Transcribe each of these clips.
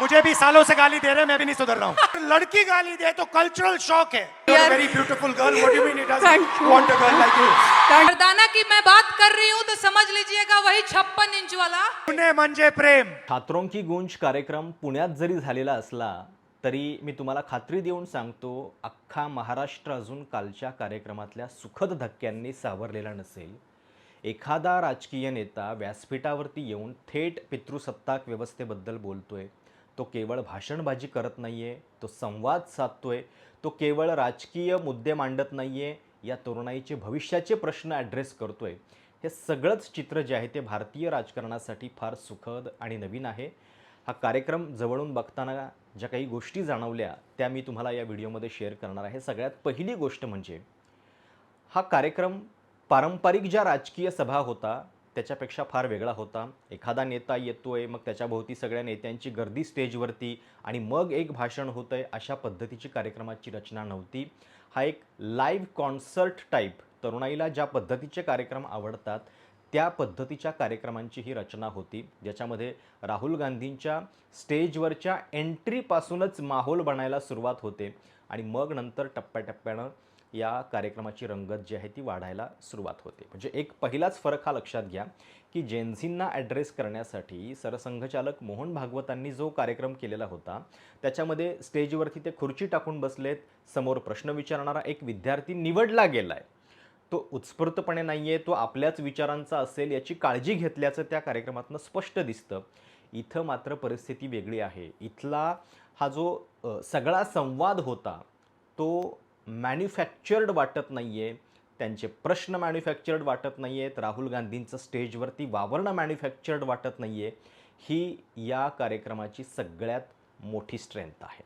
मुझे भी सालों से गाली दे रहे हैं, मैं भी नहीं सुधर रहा हूँ। लड़की गाली दे तो कल्चरल शॉक है। Very beautiful girl, what do you mean it doesn't want a girl like you? मर्दाना की मैं बात कर रही हूँ तो समझ लीजिएगा वही 56 इंच वाला। पुणे म्हणजे प्रेम। छात्रों की गूंज कार्यक्रम पुण्यात जरी झालेला असला तरी मी तुम्हाला खात्री देऊन सांगतो, अख्खा महाराष्ट्र अजून कालच्या कार्यक्रमातल्या सुखद धक्क्यांनी सावरलेला नसेल. एखादा राजकीय नेता व्यासपीठावरती येऊन थेट पितृसत्ताक व्यवस्थेबद्दल बोलतोय. तो केवळ भाषणबाजी करत नाहीये, तो संवाद साधतोय. तो केवळ राजकीय मुद्दे मांडत नाहीये, या तरुणाईचे भविष्याचे प्रश्न ॲड्रेस करतोय. हे सगळंच चित्र जे आहे ते भारतीय राजकारणासाठी फार सुखद आणि नवीन आहे. हा कार्यक्रम जवळून बघताना ज्या काही गोष्टी जाणवल्या त्या मी तुम्हाला या व्हिडिओमध्ये शेअर करणार आहे. सगळ्यात पहिली गोष्ट म्हणजे हा कार्यक्रम पारंपरिक ज्या राजकीय सभा होता त्याच्यापेक्षा फार वेगळा होता. एखादा नेता येतोय, मग त्याच्याभोवती सगळ्या नेत्यांची गर्दी स्टेजवरती आणि मग एक भाषण होतंय, अशा पद्धतीची कार्यक्रमाची रचना नव्हती. हा एक लाईव्ह कॉन्सर्ट टाईप, तरुणाईला ज्या पद्धतीचे कार्यक्रम आवडतात त्या पद्धतीच्या कार्यक्रमांची ही रचना होती, ज्याच्यामध्ये राहुल गांधींच्या स्टेजवरच्या एंट्रीपासूनच माहोल बनायला सुरुवात होते आणि मग नंतर टप्प्याटप्प्यानं या कार्यक्रमाची रंगत जी आहे ती वाढायला सुरुवात होते. म्हणजे एक पहिलाच फरक हा लक्षात घ्या की जेन्झींना ॲड्रेस करण्यासाठी सरसंघचालक मोहन भागवतांनी जो कार्यक्रम केलेला होता त्याच्यामध्ये स्टेजवरती ते खुर्ची टाकून बसलेत, समोर प्रश्न विचारणारा एक विद्यार्थी निवडला गेला आहे. तो उत्स्फूर्तपणे नाही आहे, तो आपल्याच विचारांचा असेल याची काळजी घेतल्याचं त्या कार्यक्रमातनं स्पष्ट दिसतं. इथं मात्र परिस्थिती वेगळी आहे. इथला हा जो सगळा संवाद होता तो मॅन्युफॅक्चर्ड वाटत नाही आहे. त्यांचे प्रश्न मॅन्युफॅक्चर्ड वाटत नाही आहेत. राहुल गांधींचं स्टेजवरती वावरणं मॅन्युफॅक्चर्ड वाटत नाही आहे. ही या कार्यक्रमाची सगळ्यात मोठी स्ट्रेंथ आहे.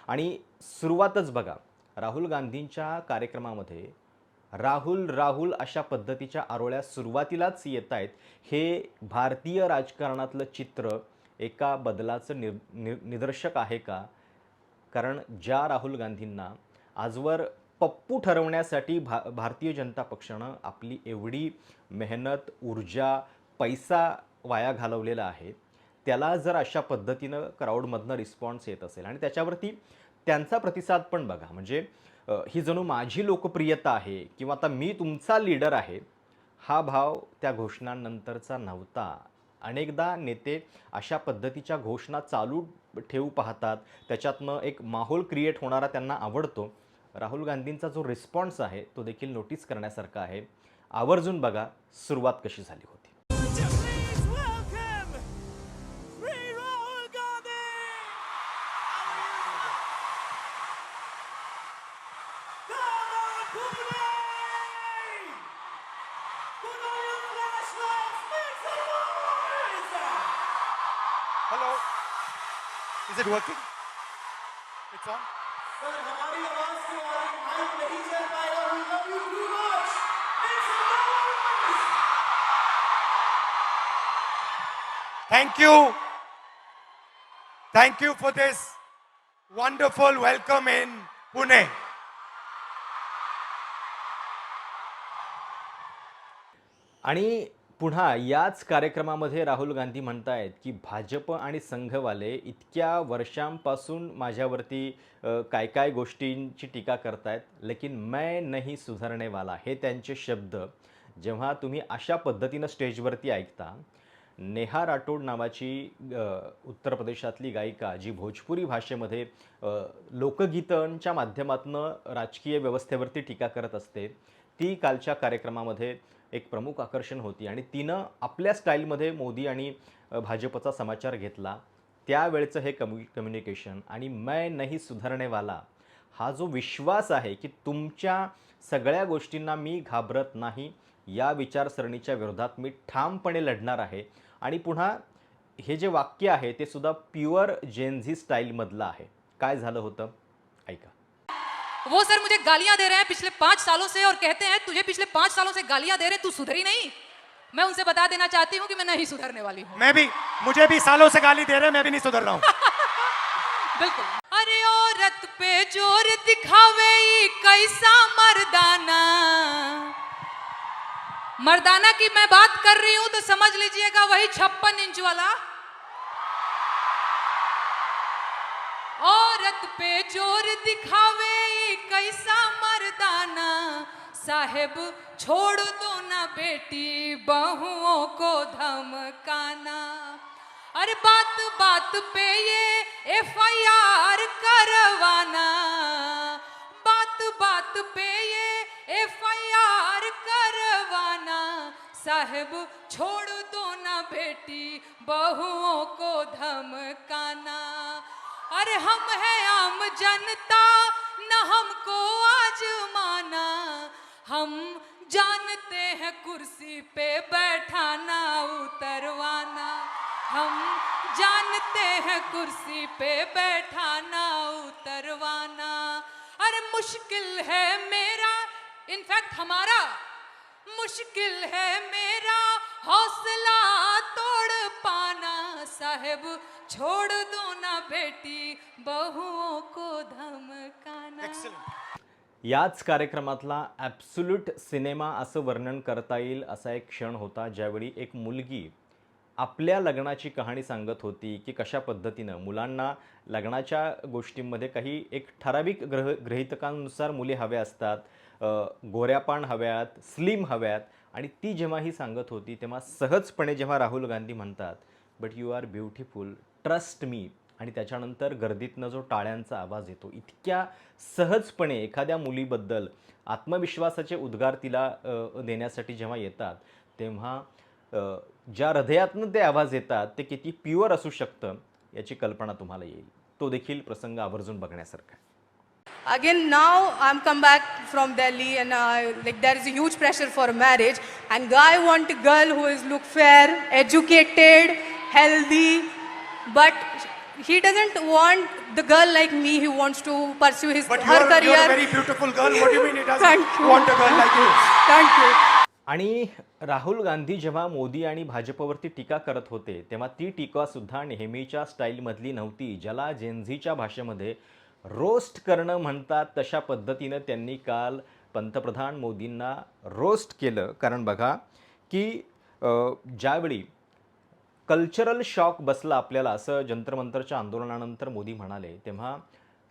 आणि सुरुवातच बघा, राहुल गांधींच्या कार्यक्रमामध्ये राहुल राहुल अशा पद्धतीच्या आरोळ्या सुरुवातीलाच येत आहेत. हे भारतीय राजकारणातलं चित्र एका बदलाचं निदर्शक आहे का? कारण ज्या राहुल गांधींना आजवर पप्पू ठरवण्यासाठी भारतीय जनता पक्षानं आपली एवढी मेहनत, ऊर्जा, पैसा वाया घालवलेला आहे, त्याला जर अशा पद्धतीनं क्राऊडमधनं रिस्पॉन्स येत असेल आणि त्याच्यावरती त्यांचा प्रतिसाद पण बघा, म्हणजे ही जणू माझी लोकप्रियता आहे किंवा आता मी तुमचा लीडर आहे, हा भाव त्या घोषणांनंतरचा नव्हता. अनेकदा नेते अशा पद्धतीच्या घोषणा चालू ठेवू पाहतात, त्याच्यातनं एक माहोल क्रिएट होणारा त्यांना आवडतो. राहुल गांधींचा जो रिस्पॉन्स आहे तो देखील नोटीस करण्यासारखा आहे. आवर्जून बघा सुरुवात कशी झाली होती. Hello, is it working? It's on. Sir, हमारी आवाज के और माइक नहीं चल पाएगा. We love you too much. Make some noise. Thank you for this wonderful welcome in Pune. आणि पुन्हा याच कार्यक्रमामध्ये राहुल गांधी म्हणतायत की भाजप आणि संघवाले इतक्या वर्षांपासून माझ्यावरती काय काय गोष्टींची टीका करतायत, लेकिन मैं नहीं सुधरने वाला, हे त्यांचे शब्द जेव्हा तुम्ही अशा पद्धतीनं स्टेजवरती ऐकता. नेहा राठोड नावाची उत्तर प्रदेशातली गायिका जी भोजपुरी भाषेमध्ये लोकगीतांच्या माध्यमातून राजकीय व्यवस्थेवरती टीका करत असते, ती कालच्या कार्यक्रमामध्ये एक प्रमुख आकर्षण होती आणि तिनं आपल्या स्टाईलमध्ये मोदी आणि भाजपचा समाचार घेतला. त्यावेळचं हे कम्युनिकेशन आणि मैं नहीं सुधरने वाला, हा जो विश्वास आहे की तुमच्या सगळ्या गोष्टींना मी घाबरत नाही, या विचारसरणीच्या विरोधात मी ठामपणे लढणार आहे. आणि पुन्हा हे जे वाक्य आहे ते सुद्धा प्युअर जेनझी स्टाईलमधलं आहे. काय झालं होतं ऐका. वो सर मुझे गालियां दे रहे हैं पिछले 5 सालों से और कहते हैं तुझे पिछले 5 सालों से गालियां दे रहे, तू सुधरी नहीं. मैं उनसे बता देना चाहती हूँ कि मैं नहीं सुधरने वाली हूँ. मुझे भी सालों से गाली दे रहे हैं, मैं भी नहीं सुधर रहा हूँ. बिल्कुल. अरे औरत पे जोर दिखावे ई कैसा मर्दाना. मर्दाना की मैं बात कर रही हूँ तो समझ लीजिएगा वही 56 इंच वाला. औरत पे जोर दिखावे कैसा मर्दाना, साहेब छोड़ दो ना बेटी बहुओं को धमकाना। अरे बात बात पे ये FIR करवाना, बात बात पे ये FIR करवाना, साहेब छोड़ दो ना बेटी बहुओं को धमकाना। अरे हम है आम जनता न हमको आजमाना, हम जानते हैं कुर्सी पे बैठाना उतरवाना, हम जानते हैं कुर्सी पे बैठाना उतरवाना। अरे मुश्किल है मेरा, इनफैक्ट हमारा मुश्किल है मेरा हौसला तोड़ पाना, साहेब छोड़ दो ना बेटी बहुओं को धमकाना। याच कार्यक्रमातला ॲब्सोल्यूट सिनेमा असं वर्णन करता येईल असा एक क्षण होता, ज्यावेळी एक मुलगी आपल्या लग्नाची कहाणी सांगत होती की कशा पद्धतीनं मुलांना लग्नाच्या गोष्टींमध्ये काही एक ठराविक गृहीतकांनुसार मुली हव्या असतात, गोऱ्यापान हव्यात, स्लिम हव्यात, आणि ती जेव्हा ही सांगत होती तेव्हा सहजपणे जेव्हा राहुल गांधी म्हणतात but you are beautiful trust me, आणि त्याच्यानंतर गर्दीतनं जो टाळ्यांचा आवाज येतो, इतक्या सहजपणे एखाद्या मुलीबद्दल आत्मविश्वासाचे उद्गार तिला देण्यासाठी जेव्हा येतात तेव्हा ज्या हृदयातनं ते आवाज येतात ते किती प्युअर असू शकतं याची कल्पना तुम्हाला येईल. तो देखील प्रसंग आवर्जून बघण्यासारखा आहे. Again, now I'm come back from Delhi and like there is a huge pressure for marriage and guy want a girl who is look fair, educated, healthy, but he doesn't want the girl like me. He wants to pursue his But her you're career. a very beautiful girl. What do you mean he doesn't Thank you. want a girl like you? Thank you. आणि राहुल गांधी जेव्हा मोदी आणि भाजपवरती टीका करत होते तेव्हा ती टीकासुद्धा नेहमीच्या स्टाईलमधली नव्हती, ज्याला जेनझीच्या भाषेमध्ये रोस्ट करणं म्हणतात तशा पद्धतीनं त्यांनी काल पंतप्रधान मोदींना रोस्ट केलं. कारण बघा की ज्यावेळी कल्चरल शॉक बसला आपल्याला असं जंतरमंतरच्या आंदोलनानंतर मोदी म्हणाले, तेव्हा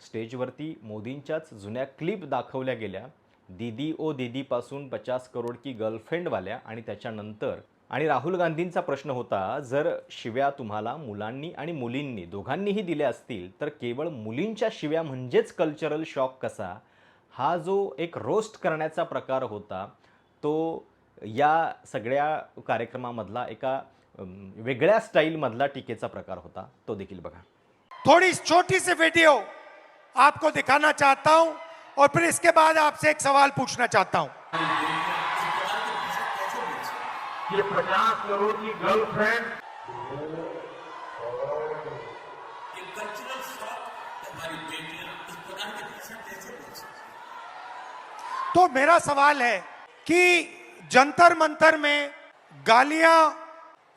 स्टेजवरती मोदींच्याच जुन्या क्लिप दाखवल्या गेल्या, दीदी ओ दीदीपासून 50 करोड की गर्लफ्रेंडवाल्या, आणि त्याच्यानंतर आणि राहुल गांधींचा प्रश्न होता, जर शिव्या तुम्हाला मुलांनी आणि मुलींनी दोघांनीही दिल्या असतील तर केवळ मुलींच्या शिव्या म्हणजेच कल्चरल शॉक कसा? हा जो एक रोस्ट करण्याचा प्रकार होता तो या सगळ्या कार्यक्रमामधला एका वेगळ्या स्टाईलमधला टीकेचा प्रकार होता. तो देखील बघा. थोड़ी छोटी सी वीडियो आपको दिखाना चाहता हूं और फिर इसके बाद आपसे एक सवाल पूछना चाहता हूं. ये 50 करोड़ की गर्लफ्रेंड तो मेरा सवाल है कि जंतर मंतर में गालियां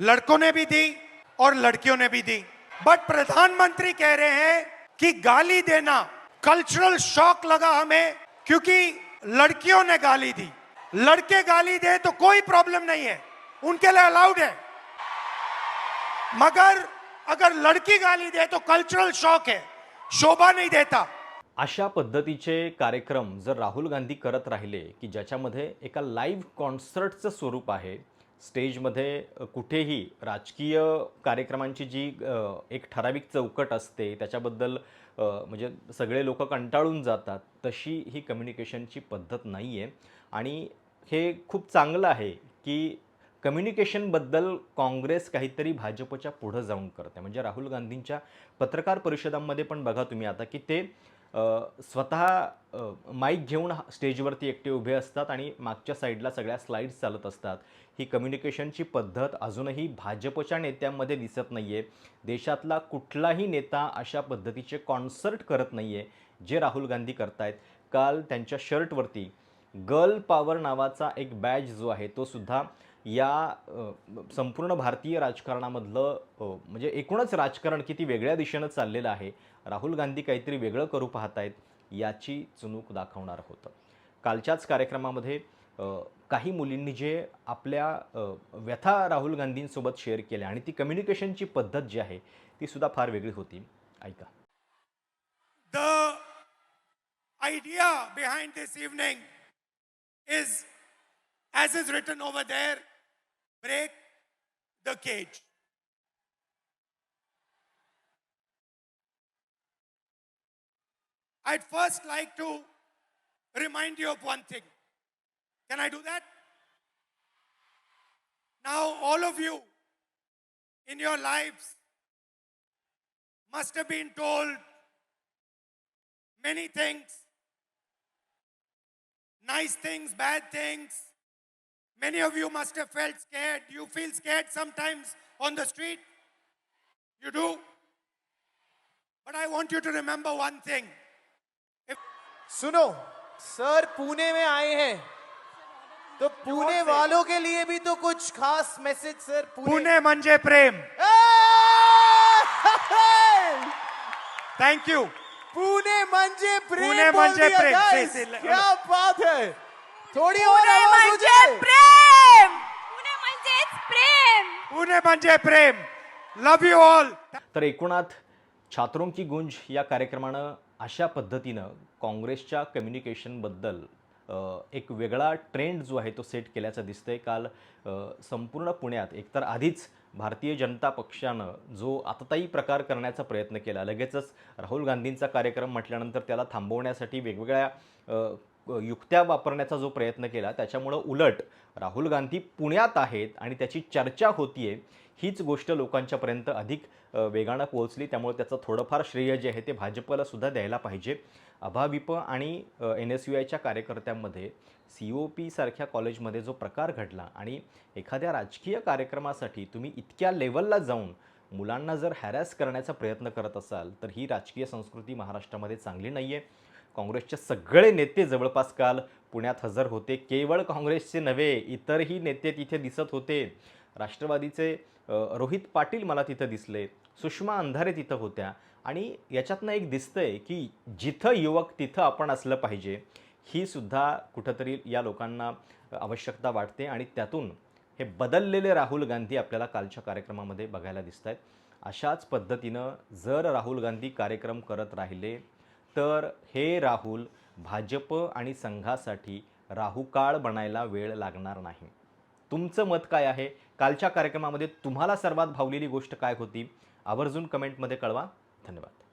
लड़कों ने भी दी और लड़कियों ने भी दी, बट प्रधानमंत्री कह रहे हैं कि गाली देना कल्चरल शॉक लगा हमें क्योंकि लड़कियों ने गाली दी. लड़के गाली दे तो कोई प्रॉब्लम नहीं है, उनके लिए अलाउड है, मगर अगर लड़की गाली दे तो कल्चरल शॉक है, शोभा नहीं देता. अशा पद्धतीचे कार्यक्रम जर राहुल गांधी करत राहिले की ज्याच्यामध्ये एका लाईव्ह कॉन्सर्टचं स्वरूप आहे, स्टेजमध्ये कुठेही राजकीय कार्यक्रमांची जी एक ठराविक चौकट असते त्याच्याबद्दल म्हणजे सगळे लोक कंटाळून जातात, तशी ही कम्युनिकेशनची पद्धत नाही आहे. आणि हे खूप चांगलं आहे की कम्युनिकेशनबद्दल काँग्रेस काहीतरी भाजपच्या पुढं जाऊन करते. म्हणजे राहुल गांधींच्या पत्रकार परिषदांमध्ये पण बघा तुम्ही आता की ते स्वतः माईक घेऊन स्टेजवरती एकटे उभे असतात आणि मागच्या साईडला सगळ्या स्लाईड्स चालत असतात. ही कम्युनिकेशनची पद्धत अजूनही भाजपच्या नेत्यांमध्ये दिसत नाही आहे. देशातला कुठलाही नेता अशा पद्धतीचे कॉन्सर्ट करत नाही आहे जे राहुल गांधी करतायत. काल त्यांच्या शर्टवरती गर्ल पॉवर नावाचा एक बॅज जो आहे तो सुद्धा या संपूर्ण भारतीय राजकारणामधलं म्हणजे एकूणच राजकारण किती वेगळ्या दिशेनं चाललेलं आहे, राहुल गांधी काहीतरी वेगळं करू पाहतायत याची चुणूक दाखवणार होतं. कालच्याच कार्यक्रमामध्ये काही मुलींनी जे आपल्या व्यथा राहुल गांधींसोबत शेअर केल्या आणि ती कम्युनिकेशनची पद्धत जी आहे ती सुद्धा फार वेगळी होती. ऐका. The idea behind this evening is, as is written over there, break the cage. I'd first like to remind you of one thing. Can I do that? Now, all of you in your lives must have been told many things, nice things, bad things. Many of you must have felt scared. You feel scared sometimes on the street? You do? But I want you to remember one thing. सुनो, sir Pune में आए हैं, तो पुणे वालों के लिए भी तो कुछ खास मैसेज सर. पुणे म्हणजे प्रेम. Thank you. पुणे म्हणजे प्रेम. पुणे बोल म्हणजे दिया, प्रेम. guys. से- से- क्या बात है. थोड़ी और आवाज हो जाए. पुणे म्हणजे प्रेम. Love you all. तर एकूणात छात्रों की गुंज या कार्यक्रमानं अशा पद्धतीनं काँग्रेसच्या कम्युनिकेशनबद्दल एक वेगळा ट्रेंड जो आहे तो सेट केल्याचं दिसतंय. काल संपूर्ण पुण्यात एकतर आधीच भारतीय जनता पक्षानं जो आततायी प्रकार करण्याचा प्रयत्न केला, लगेचच राहुल गांधींचा कार्यक्रम म्हटल्यानंतर त्याला थांबवण्यासाठी वेगवेगळ्या युक्त्या वापरण्याचा जो प्रयत्न केला, त्याच्यामुळं उलट राहुल गांधी पुण्यात आहेत आणि त्याची चर्चा होतीये हीच गोष्ट लोकांच्यापर्यंत अधिक वेगानं पोहोचली. त्यामुळे त्याचं थोडंफार श्रेय जे आहे ते भाजपला सुद्धा द्यायला पाहिजे. अभाविप आणि NSUIच्या कार्यकर्त्यांमध्ये COP सारख्या कॉलेजमध्ये जो प्रकार घडला आणि एखाद्या राजकीय कार्यक्रमासाठी तुम्ही इतक्या लेवलला जाऊन मुलांना जर हॅरॅस करण्याचा प्रयत्न करत असाल तर ही राजकीय संस्कृती महाराष्ट्रामध्ये चांगली नाही आहे. काँग्रेसचे सगळे नेते जवळपास काल पुण्यात हजर होते. केवळ काँग्रेसचे नव्हे, इतरही नेते तिथे दिसत होते. राष्ट्रवादीचे रोहित पाटील मला तिथं दिसले, सुषमा अंधारे तिथं होत्या आणि याच्यातनं एक दिसतंय की जिथं युवक तिथं आपण असलं पाहिजे, ही सुद्धा कुठंतरी या लोकांना आवश्यकता वाटते आणि त्यातून हे बदललेले राहुल गांधी आपल्याला कालच्या कार्यक्रमामध्ये बघायला दिसत आहेत. अशाच पद्धतीनं जर राहुल गांधी कार्यक्रम करत राहिले तर हे राहुल भाजप आणि संघासाठी राहुकाळ बनायला वेळ लागणार नाही. तुमचं मत काय आहे? कालच्या कार्यक्रमामध्ये तुम्हाला सर्वात भावलेली गोष्ट काय होती? आवर्जून कमेंटमध्ये कळवा. धन्यवाद.